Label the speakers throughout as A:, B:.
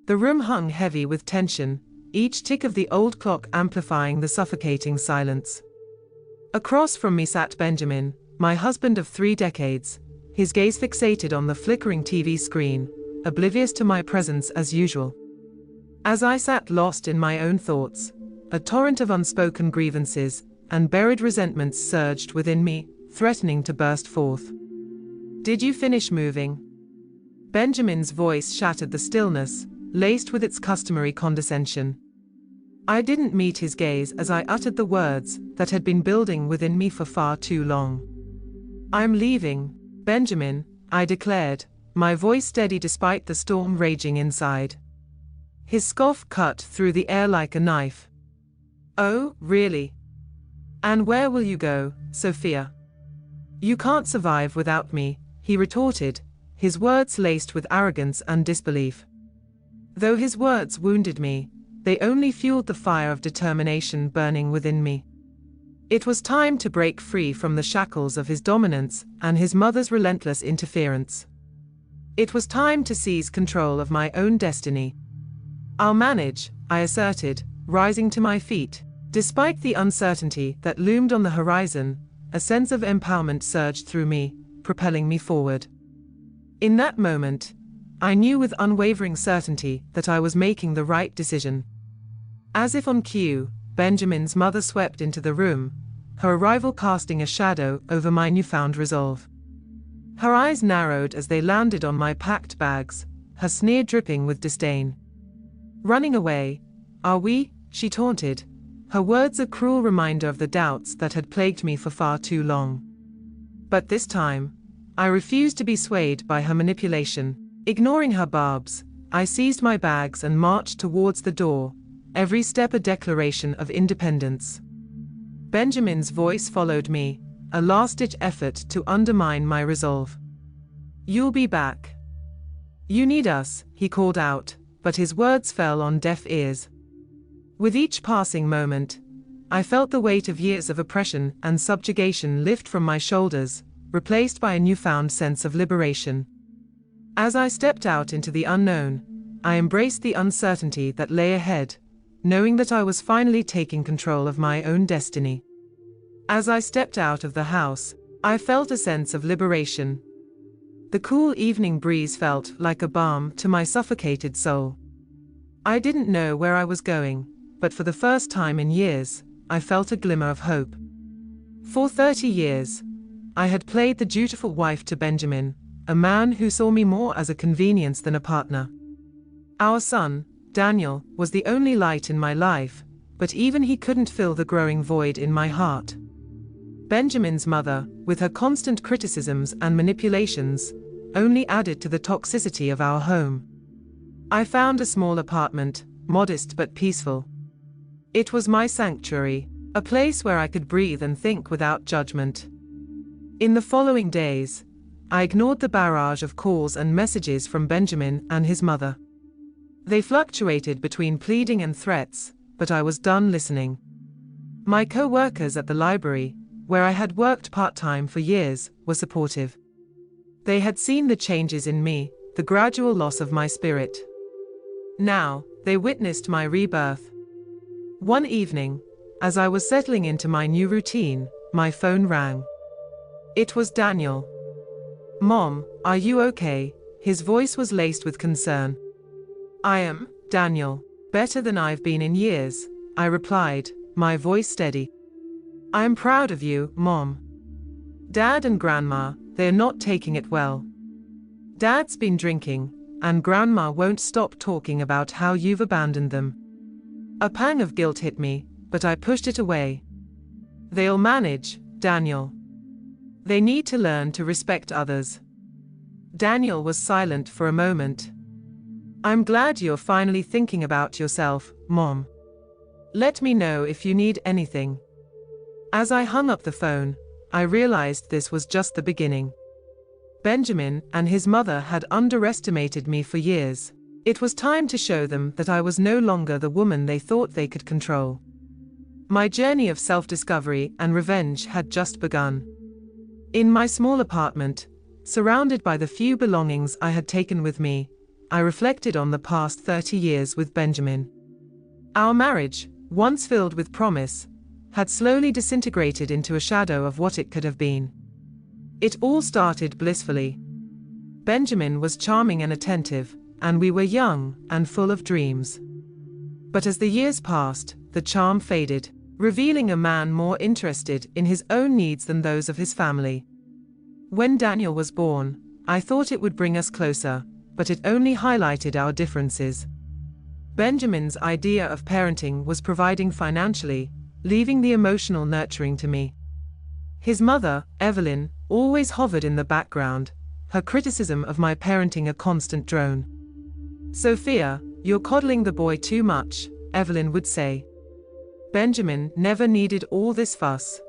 A: The room hung heavy with tension, each tick of the old clock amplifying the suffocating silence. Across from me sat Benjamin, my husband of 3 decades, his gaze fixated on the flickering TV screen, oblivious to my presence as usual. As I sat lost in my own thoughts, a torrent of unspoken grievances and buried resentments surged within me, threatening to burst forth. "Did you finish moving?" Benjamin's voice shattered the stillness, laced with its customary condescension. I didn't meet his gaze as I uttered the words that had been building within me for far too long. "I'm leaving, Benjamin," I declared, my voice steady despite the storm raging inside. His scoff cut through the air like a knife. "Oh, really? And where will you go, Sophia?" "You can't survive without me," he retorted, his words laced with arrogance and disbelief. Though his words wounded me, they only fueled the fire of determination burning within me. It was time to break free from the shackles of his dominance and his mother's relentless interference. It was time to seize control of my own destiny. "I'll manage," I asserted, rising to my feet. Despite the uncertainty that loomed on the horizon, a sense of empowerment surged through me, propelling me forward. In that moment, I knew with unwavering certainty that I was making the right decision. As if on cue, Benjamin's mother swept into the room, her arrival casting a shadow over my newfound resolve. Her eyes narrowed as they landed on my packed bags, her sneer dripping with disdain. "Running away, are we?" she taunted, her words a cruel reminder of the doubts that had plagued me for far too long. But this time, I refused to be swayed by her manipulation. Ignoring her barbs, I seized my bags and marched towards the door, every step a declaration of independence. Benjamin's voice followed me, a last-ditch effort to undermine my resolve. "You'll be back. You need us," he called out, but his words fell on deaf ears. With each passing moment, I felt the weight of years of oppression and subjugation lift from my shoulders, replaced by a newfound sense of liberation. As I stepped out into the unknown, I embraced the uncertainty that lay ahead, knowing that I was finally taking control of my own destiny. As I stepped out of the house, I felt a sense of liberation. The cool evening breeze felt like a balm to my suffocated soul. I didn't know where I was going, but for the first time in years, I felt a glimmer of hope. For 30 years, I had played the dutiful wife to Benjamin, a man who saw me more as a convenience than a partner. Our son, Daniel, was the only light in my life, but even he couldn't fill the growing void in my heart. Benjamin's mother, with her constant criticisms and manipulations, only added to the toxicity of our home. I found a small apartment, modest but peaceful. It was my sanctuary, a place where I could breathe and think without judgment. In the following days, I ignored the barrage of calls and messages from Benjamin and his mother. They fluctuated between pleading and threats, but I was done listening. My co-workers at the library, where I had worked part-time for years, were supportive. They had seen the changes in me, the gradual loss of my spirit. Now, they witnessed my rebirth. One evening, as I was settling into my new routine, my phone rang. It was Daniel. "Mom, are you okay?" His voice was laced with concern. "I am, Daniel. Better than I've been in years," I replied, my voice steady. "I am proud of you, Mom. Dad and Grandma, they're not taking it well. Dad's been drinking, and Grandma won't stop talking about how you've abandoned them." A pang of guilt hit me, but I pushed it away. "They'll manage, Daniel. They need to learn to respect others." Daniel was silent for a moment. "I'm glad you're finally thinking about yourself, Mom. Let me know if you need anything." As I hung up the phone, I realized this was just the beginning. Benjamin and his mother had underestimated me for years. It was time to show them that I was no longer the woman they thought they could control. My journey of self-discovery and revenge had just begun. In my small apartment, surrounded by the few belongings I had taken with me, I reflected on the past 30 years with Benjamin. Our marriage, once filled with promise, had slowly disintegrated into a shadow of what it could have been. It all started blissfully. Benjamin was charming and attentive, and we were young and full of dreams. But as the years passed, the charm faded, revealing a man more interested in his own needs than those of his family. When Daniel was born, I thought it would bring us closer, but it only highlighted our differences. Benjamin's idea of parenting was providing financially, leaving the emotional nurturing to me. His mother, Evelyn, always hovered in the background, her criticism of my parenting a constant drone. "Sophia, you're coddling the boy too much," Evelyn would say. Benjamin never needed all this fuss.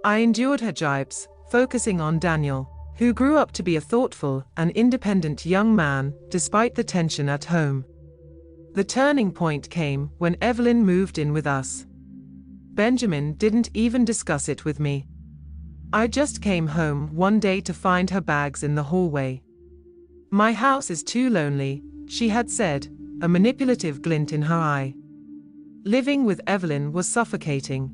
A: I endured her jibes, focusing on Daniel, who grew up to be a thoughtful and independent young man, despite the tension at home. The turning point came when Evelyn moved in with us. Benjamin didn't even discuss it with me. I just came home one day to find her bags in the hallway. "My house is too lonely," she had said, a manipulative glint in her eye. Living with Evelyn was suffocating.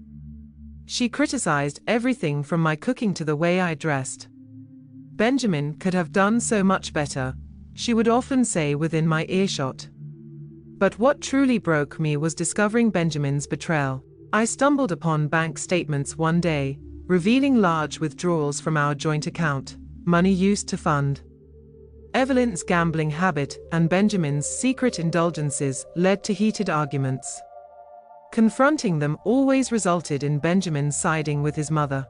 A: She criticized everything from my cooking to the way I dressed. "Benjamin could have done so much better," she would often say within my earshot. But what truly broke me was discovering Benjamin's betrayal. I stumbled upon bank statements one day, revealing large withdrawals from our joint account, money used to fund Evelyn's gambling habit, and Benjamin's secret indulgences led to heated arguments. Confronting them always resulted in Benjamin siding with his mother.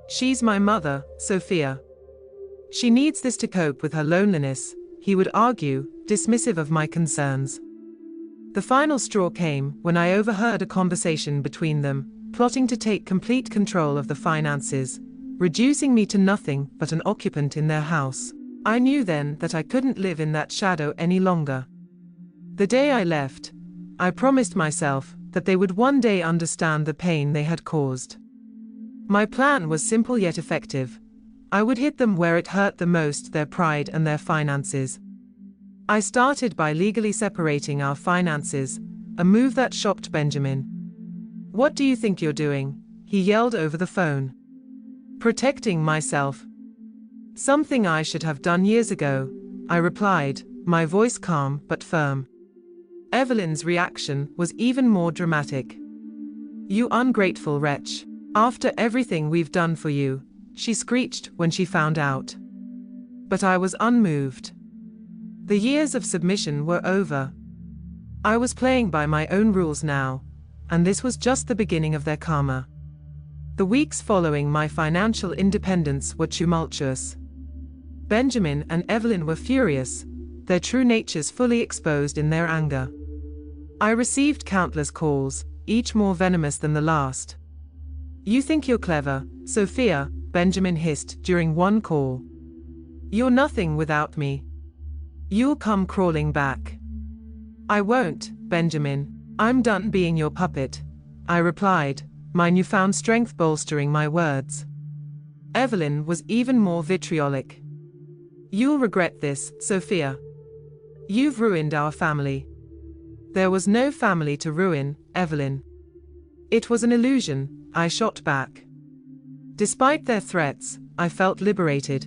A: "She's my mother, Sophia. She needs this to cope with her loneliness," he would argue, dismissive of my concerns. The final straw came when I overheard a conversation between them, plotting to take complete control of the finances, reducing me to nothing but an occupant in their house. I knew then that I couldn't live in that shadow any longer. The day I left, I promised myself that they would one day understand the pain they had caused. My plan was simple yet effective. I would hit them where it hurt the most, their pride and their finances. I started by legally separating our finances, a move that shocked Benjamin. "What do you think you're doing?" he yelled over the phone. "Protecting myself. Something I should have done years ago," I replied, my voice calm but firm. Evelyn's reaction was even more dramatic. "You ungrateful wretch. After everything we've done for you," she screeched when she found out. But I was unmoved. The years of submission were over. I was playing by my own rules now, and this was just the beginning of their karma. The weeks following my financial independence were tumultuous. Benjamin and Evelyn were furious, their true natures fully exposed in their anger. I received countless calls, each more venomous than the last. "You think you're clever, Sophia," Benjamin hissed during one call. "You're nothing without me. You'll come crawling back." "I won't, Benjamin. I'm done being your puppet," I replied, my newfound strength bolstering my words. Evelyn was even more vitriolic. "You'll regret this, Sophia. You've ruined our family." "There was no family to ruin, Evelyn." "It was an illusion," I shot back. Despite their threats, I felt liberated.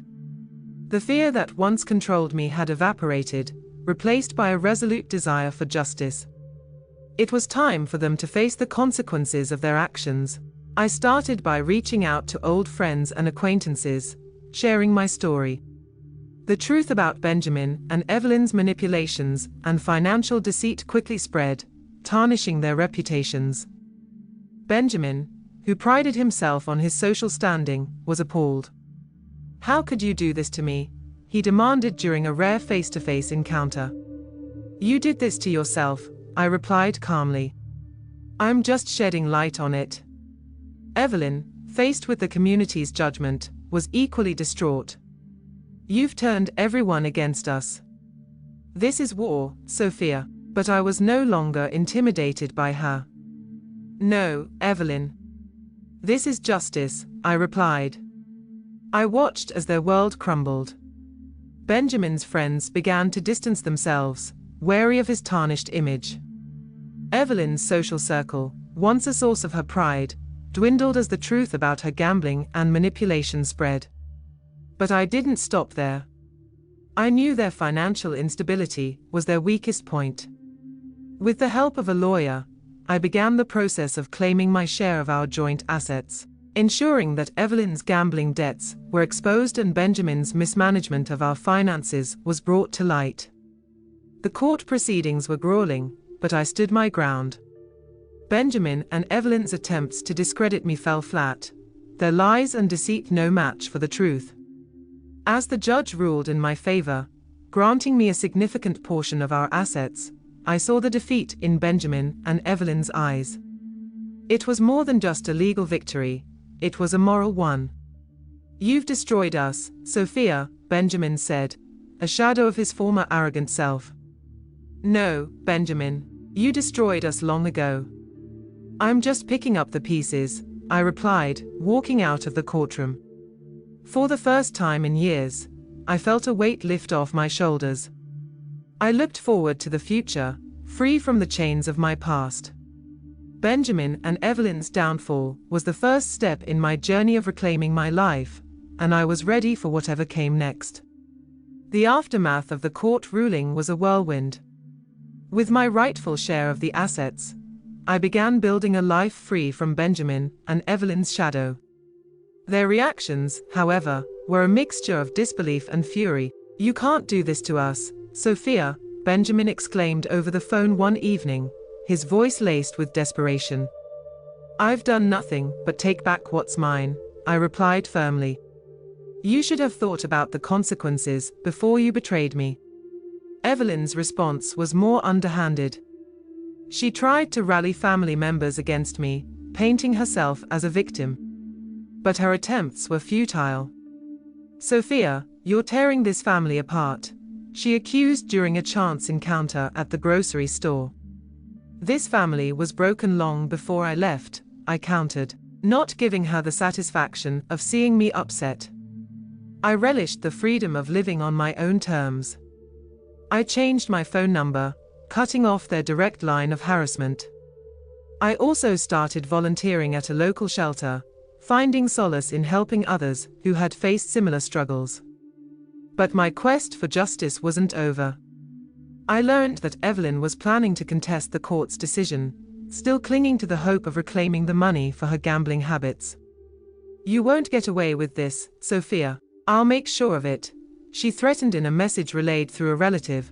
A: The fear that once controlled me had evaporated, replaced by a resolute desire for justice. It was time for them to face the consequences of their actions. I started by reaching out to old friends and acquaintances, sharing my story. The truth about Benjamin and Evelyn's manipulations and financial deceit quickly spread, tarnishing their reputations. Benjamin, who prided himself on his social standing, was appalled. "How could you do this to me?" he demanded during a rare face-to-face encounter. "You did this to yourself," I replied calmly. "I'm just shedding light on it." Evelyn, faced with the community's judgment, was equally distraught. "You've turned everyone against us. This is war, Sophia." But I was no longer intimidated by her. "No, Evelyn. This is justice," I replied. I watched as their world crumbled. Benjamin's friends began to distance themselves, wary of his tarnished image. Evelyn's social circle, once a source of her pride, dwindled as the truth about her gambling and manipulation spread. But I didn't stop there. I knew their financial instability was their weakest point. With the help of a lawyer, I began the process of claiming my share of our joint assets, ensuring that Evelyn's gambling debts were exposed and Benjamin's mismanagement of our finances was brought to light. The court proceedings were grueling, but I stood my ground. Benjamin and Evelyn's attempts to discredit me fell flat, their lies and deceit no match for the truth. As the judge ruled in my favor, granting me a significant portion of our assets, I saw the defeat in Benjamin and Evelyn's eyes. It was more than just a legal victory, it was a moral one. "You've destroyed us, Sophia," Benjamin said, a shadow of his former arrogant self. "No, Benjamin, you destroyed us long ago." "I'm just picking up the pieces," I replied, walking out of the courtroom. For the first time in years, I felt a weight lift off my shoulders. I looked forward to the future, free from the chains of my past. Benjamin and Evelyn's downfall was the first step in my journey of reclaiming my life, and I was ready for whatever came next. The aftermath of the court ruling was a whirlwind. With my rightful share of the assets, I began building a life free from Benjamin and Evelyn's shadow. Their reactions, however, were a mixture of disbelief and fury. "You can't do this to us, Sophia," Benjamin exclaimed over the phone one evening, his voice laced with desperation. "I've done nothing but take back what's mine," I replied firmly. "You should have thought about the consequences before you betrayed me." Evelyn's response was more underhanded. She tried to rally family members against me, painting herself as a victim. But her attempts were futile. "Sophia, you're tearing this family apart," she accused during a chance encounter at the grocery store. "This family was broken long before I left," I countered, not giving her the satisfaction of seeing me upset. I relished the freedom of living on my own terms. I changed my phone number, cutting off their direct line of harassment. I also started volunteering at a local shelter, finding solace in helping others who had faced similar struggles. But my quest for justice wasn't over. I learned that Evelyn was planning to contest the court's decision, still clinging to the hope of reclaiming the money for her gambling habits. "You won't get away with this, Sophia. I'll make sure of it," she threatened in a message relayed through a relative.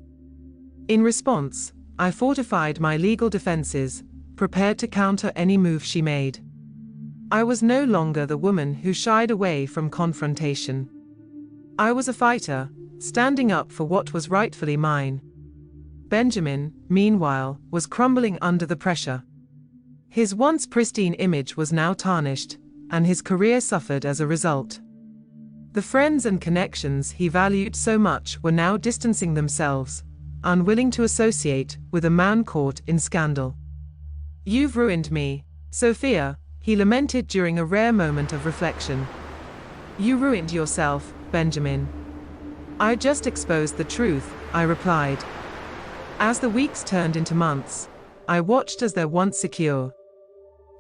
A: In response, I fortified my legal defenses, prepared to counter any move she made. I was no longer the woman who shied away from confrontation. I was a fighter, standing up for what was rightfully mine. Benjamin, meanwhile, was crumbling under the pressure. His once pristine image was now tarnished, and his career suffered as a result. The friends and connections he valued so much were now distancing themselves, unwilling to associate with a man caught in scandal. "You've ruined me, Sophia," he lamented during a rare moment of reflection. "You ruined yourself, Benjamin." "I just exposed the truth," I replied. As the weeks turned into months, I watched as their once secure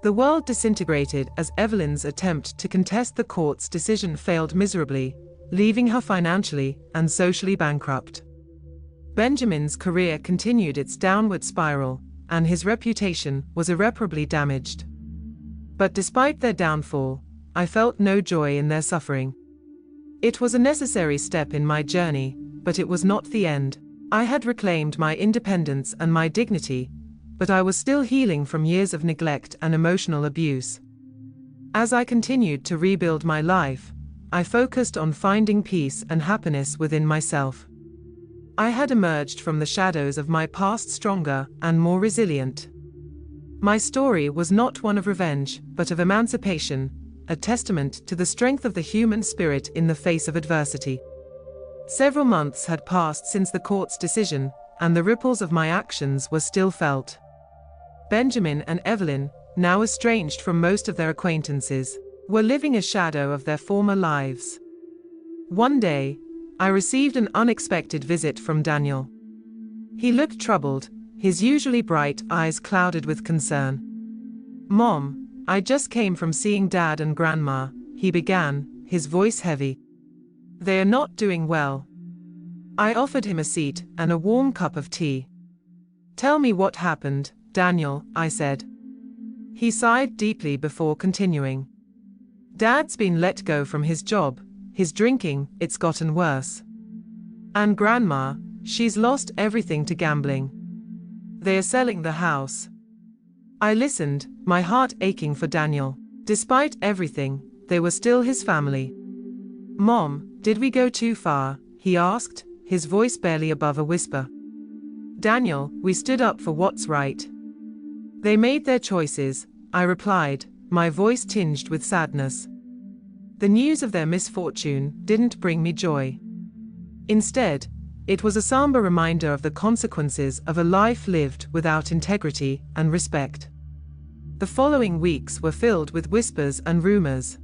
A: the world disintegrated as Evelyn's attempt to contest the court's decision failed miserably, leaving her financially and socially bankrupt. Benjamin's career continued its downward spiral, and his reputation was irreparably damaged. But despite their downfall, I felt no joy in their suffering. It was a necessary step in my journey, but it was not the end. I had reclaimed my independence and my dignity, but I was still healing from years of neglect and emotional abuse. As I continued to rebuild my life, I focused on finding peace and happiness within myself. I had emerged from the shadows of my past stronger and more resilient. My story was not one of revenge, but of emancipation, a testament to the strength of the human spirit in the face of adversity. Several months had passed since the court's decision, and the ripples of my actions were still felt. Benjamin and Evelyn, now estranged from most of their acquaintances, were living a shadow of their former lives. One day, I received an unexpected visit from Daniel. He looked troubled, his usually bright eyes clouded with concern. "Mom, I just came from seeing Dad and Grandma," he began, his voice heavy. "They are not doing well." I offered him a seat and a warm cup of tea. "Tell me what happened, Daniel," I said. He sighed deeply before continuing. "Dad's been let go from his job, his drinking, it's gotten worse. And Grandma, she's lost everything to gambling. They are selling the house." I listened, my heart aching for Daniel. Despite everything, they were still his family. "Mom, did we go too far?" he asked, his voice barely above a whisper. "Daniel, we stood up for what's right. They made their choices," I replied, my voice tinged with sadness. The news of their misfortune didn't bring me joy. Instead, it was a somber reminder of the consequences of a life lived without integrity and respect. The following weeks were filled with whispers and rumors.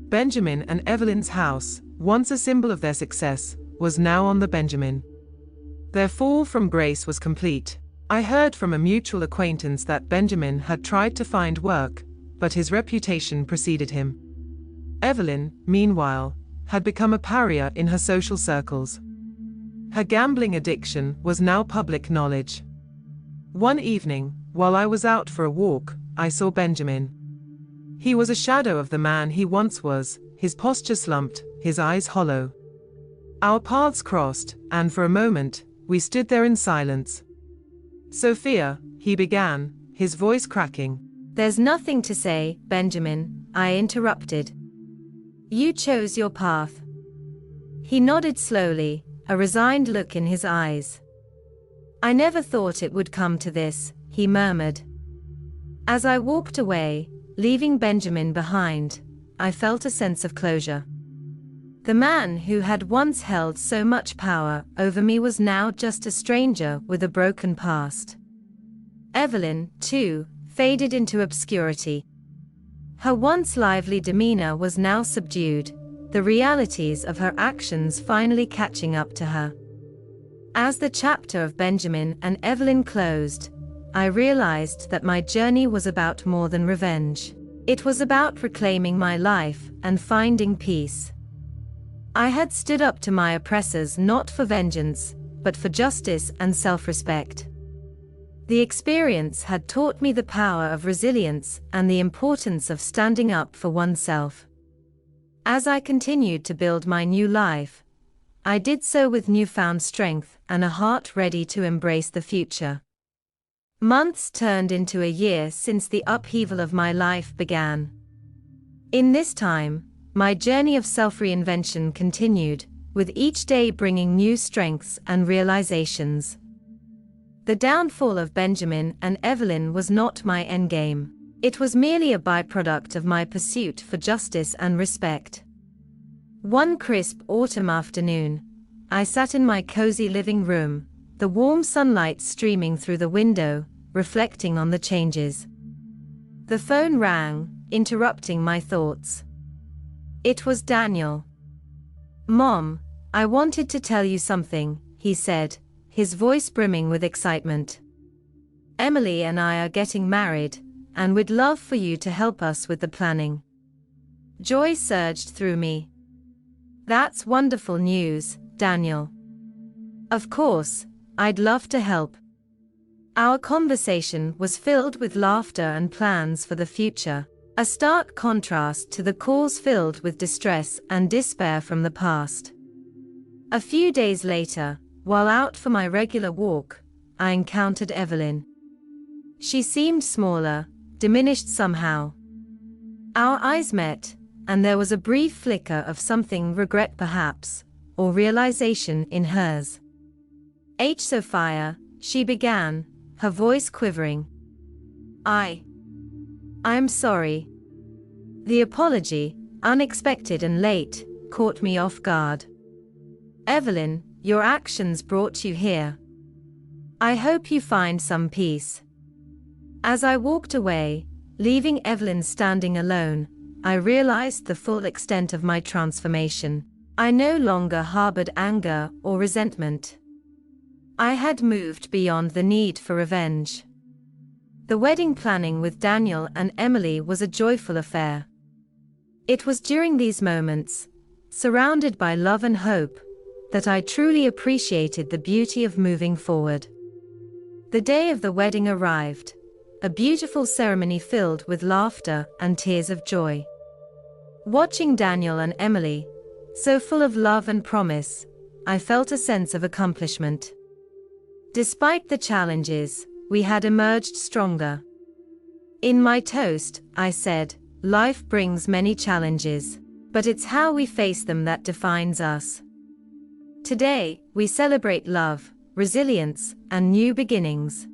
A: Benjamin and Evelyn's house, once a symbol of their success, was now on the Benjamin. Their fall from grace was complete. I heard from a mutual acquaintance that Benjamin had tried to find work, but his reputation preceded him. Evelyn, meanwhile, had become a pariah in her social circles. Her gambling addiction was now public knowledge. One evening, while I was out for a walk, I saw Benjamin. He was a shadow of the man he once was, his posture slumped, his eyes hollow. Our paths crossed, and for a moment, we stood there in silence. "Sophia," he began, his voice cracking.
B: "There's nothing to say, Benjamin," I interrupted. "You chose your path." He nodded slowly, a resigned look in his eyes. "I never thought it would come to this," he murmured. As I walked away, leaving Benjamin behind, I felt a sense of closure. The man who had once held so much power over me was now just a stranger with a broken past. Evelyn, too, faded into obscurity. Her once lively demeanor was now subdued, the realities of her actions finally catching up to her. As the chapter of Benjamin and Evelyn closed, I realized that my journey was about more than revenge. It was about reclaiming my life and finding peace. I had stood up to my oppressors not for vengeance, but for justice and self-respect. The experience had taught me the power of resilience and the importance of standing up for oneself. As I continued to build my new life, I did so with newfound strength and a heart ready to embrace the future. Months turned into a year since the upheaval of my life began. In this time, my journey of self-reinvention continued, with each day bringing new strengths and realizations. The downfall of Benjamin and Evelyn was not my endgame. It was merely a byproduct of my pursuit for justice and respect. One crisp autumn afternoon, I sat in my cozy living room, the warm sunlight streaming through the window, reflecting on the changes. The phone rang, interrupting my thoughts. It was Daniel. "Mom, I wanted to tell you something," he said, his voice brimming with excitement. "Emily and I are getting married, and we'd love for you to help us with the planning." Joy surged through me. "That's wonderful news, Daniel. Of course, I'd love to help." Our conversation was filled with laughter and plans for the future, a stark contrast to the calls filled with distress and despair from the past. A few days later, while out for my regular walk, I encountered Evelyn. She seemed smaller, diminished somehow. Our eyes met, and there was a brief flicker of something, regret perhaps, or realization in hers. "Sophia," she began, her voice quivering. I'm sorry." The apology, unexpected and late, caught me off guard. "Evelyn, your actions brought you here. I hope you find some peace." As I walked away, leaving Evelyn standing alone, I realized the full extent of my transformation. I no longer harbored anger or resentment. I had moved beyond the need for revenge. The wedding planning with Daniel and Emily was a joyful affair. It was during these moments, surrounded by love and hope, that I truly appreciated the beauty of moving forward. The day of the wedding arrived, a beautiful ceremony filled with laughter and tears of joy. Watching Daniel and Emily, so full of love and promise, I felt a sense of accomplishment. Despite the challenges, we had emerged stronger. In my toast, I said, "Life brings many challenges, but it's how we face them that defines us." Today, we celebrate love, resilience, and new beginnings.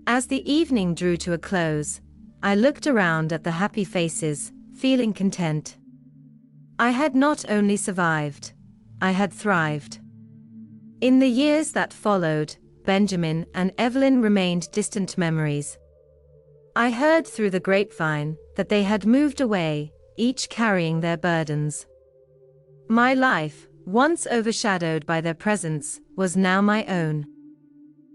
B: As the evening drew to a close, I looked around at the happy faces, feeling content. I had not only survived, I had thrived. In the years that followed, Benjamin and Evelyn remained distant memories. I heard through the grapevine that they had moved away, each carrying their burdens. My life, once overshadowed by their presence, was now my own.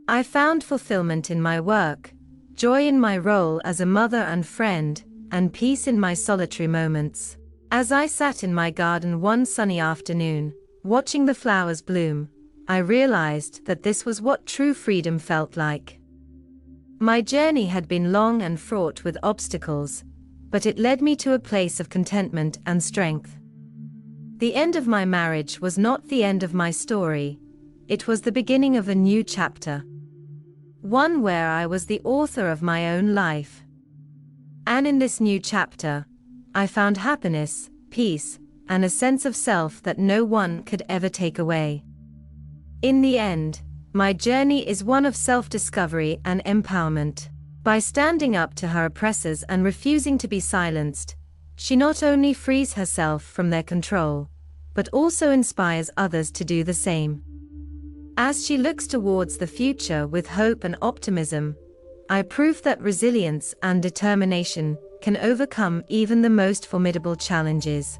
B: I found fulfillment in my work, joy in my role as a mother and friend, and peace in my solitary moments. As I sat in my garden one sunny afternoon, watching the flowers bloom, I realized that this was what true freedom felt like. My journey had been long and fraught with obstacles, but it led me to a place of contentment and strength. The end of my marriage was not the end of my story, it was the beginning of a new chapter. One where I was the author of my own life. And in this new chapter, I found happiness, peace, and a sense of self that no one could ever take away. In the end, my journey is one of self-discovery and empowerment. By standing up to her oppressors and refusing to be silenced, she not only frees herself from their control, but also inspires others to do the same. As she looks towards the future with hope and optimism, I prove that resilience and determination can overcome even the most formidable challenges.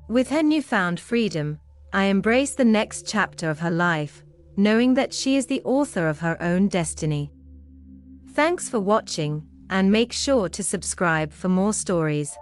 B: With her newfound freedom, I embrace the next chapter of her life, knowing that she is the author of her own destiny. Thanks for watching, and make sure to subscribe for more stories.